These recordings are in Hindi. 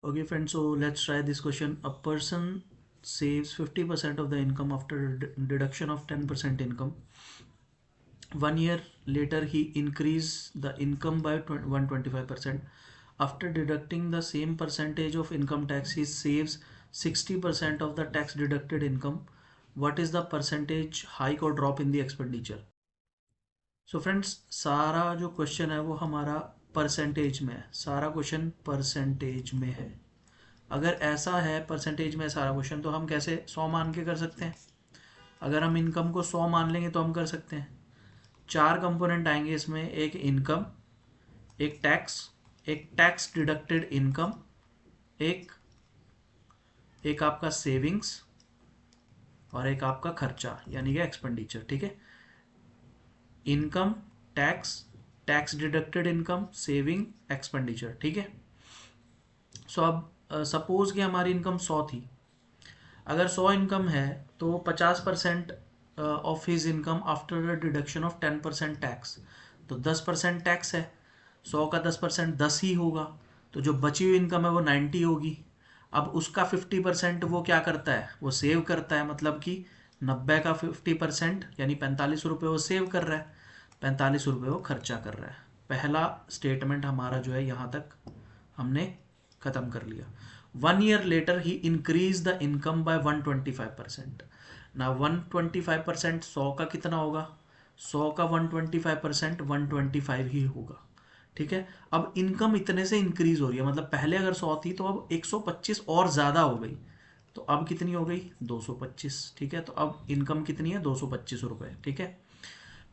Okay, friends, so let's try this question. A person saves 50% of the income after deduction of 10% income. 1 year later, he increased the income by 125%. After deducting the same percentage of income tax, he saves 60% of the tax deducted income. What is the percentage hike or drop in the expenditure? So friends, सारा जो क्वेश्चन है वो हमारा परसेंटेज में है. सारा क्वेश्चन परसेंटेज में है. अगर ऐसा है परसेंटेज में सारा क्वेश्चन, तो हम कैसे 100 मान के कर सकते हैं? अगर हम इनकम को 100 मान लेंगे तो हम कर सकते हैं. 4 कंपोनेंट आएंगे इसमें. एक इनकम, एक टैक्स डिडक्टेड इनकम, एक एक आपका सेविंग्स और एक आपका खर्चा यानी कि एक्सपेंडिचर. ठीक है, income, tax, tax deducted income, saving, expenditure. ठीक है. सो अब सपोज कि हमारी इनकम 100 थी. अगर 100 इनकम है तो 50% of his income after deduction of 10% tax, तो 10% टैक्स है. 100 का 10% 10 ही होगा, तो जो बची हुई इनकम है वो 90 होगी. अब उसका 50% वो क्या करता है? वो सेव करता है. मतलब कि 90 का 50% यानी 45 रुपये वो सेव कर रहा है, 45 रुपये वो खर्चा कर रहा है. पहला स्टेटमेंट हमारा जो है यहाँ तक हमने ख़त्म कर लिया. 1 year later he increased the income by 125%. ना 125% 100 का कितना होगा? 100 का 125% 125 ही होगा. ठीक है. अब इनकम इतने से इंक्रीज हो रही है, मतलब पहले अगर 100 थी तो अब 125 और ज़्यादा हो गई. तो अब कितनी हो गई? 225. ठीक है. तो अब इनकम कितनी है? 225 रुपये. ठीक है.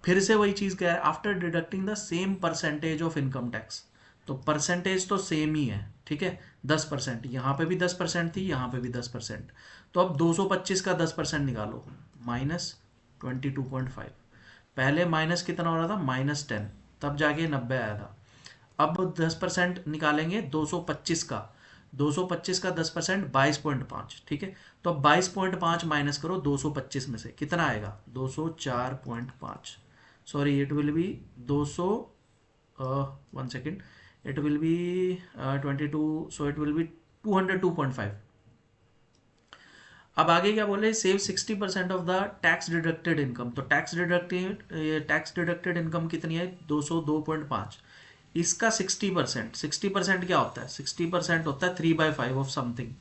फिर से वही चीज़ क्या है? After deducting the same percentage of income tax. तो परसेंटेज तो सेम ही है. ठीक है. 10%, यहाँ पे भी 10% थी, यहाँ पे भी 10%. तो अब 225 का 10% निकालो, -22.5. पहले माइनस कितना हो रहा था? -10, तब जाके 90 आया था. अब 10% निकालेंगे 225 का. 225 का 10% 22.5. ठीक है. तो अब 22.5 माइनस करो 225 में से, कितना आएगा? 204.5. Sorry, it will be 200, 1 second, it will be 22, so it will be 202.5. अब आगे क्या बोले? Save 60% of the tax deducted income. तो टैक्स डिडक्टेड इनकम कितनी है? 202.5. इसका 60%, 60% क्या होता है? 60% होता है 3/5 ऑफ समथिंग.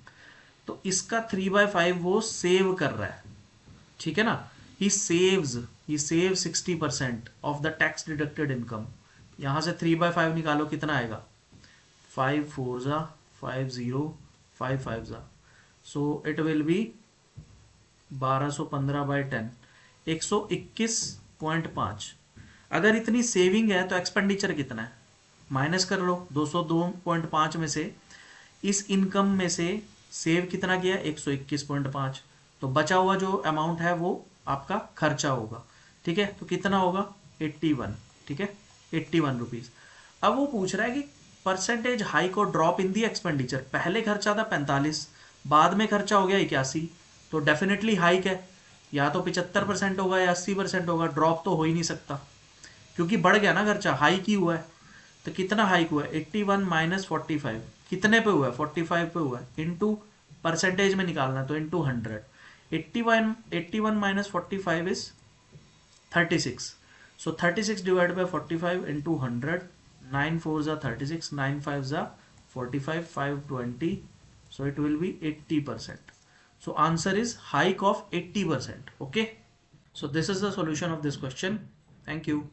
तो इसका 3/5 वो सेव कर रहा है. ठीक है ना. ही saves he save 60% of the tax deducted income. यहाँ से 3/5 निकालो, कितना आएगा? 5 4 ज़ा 5 0 5 5 ज़ा, सो इट विल बी 1215/10, 121.5. अगर इतनी सेविंग है तो एक्सपेंडिचर कितना है? माइनस कर लो 202.5 में से. इस इनकम में से सेव कितना किया? 121.5. तो बचा हुआ जो अमाउंट है वो आपका खर्चा होगा. ठीक है. तो कितना होगा? 81. ठीक है, 81 रुपीज़. अब वो पूछ रहा है कि परसेंटेज हाइक और ड्रॉप इन दी एक्सपेंडिचर. पहले खर्चा था 45, बाद में खर्चा हो गया 81, तो डेफिनेटली हाइक है. या तो 75% होगा या 80% होगा. ड्रॉप तो हो ही नहीं सकता, क्योंकि बढ़ गया ना खर्चा, हाइक ही हुआ है. तो कितना हाइक हुआ है? 81 माइनस 45. कितने पे हुआ है? 45 पे हुआ है. इंटू परसेंटेज में निकालना है तो into 100. 81 minus 45 is 36. So 36 divide by 45 into 100. 9 4 ज़ा 36, 9 5 ज़ा 45, 520. So it will be 80%. So answer is hike of 80%. Okay. So this is the solution of this question. Thank you.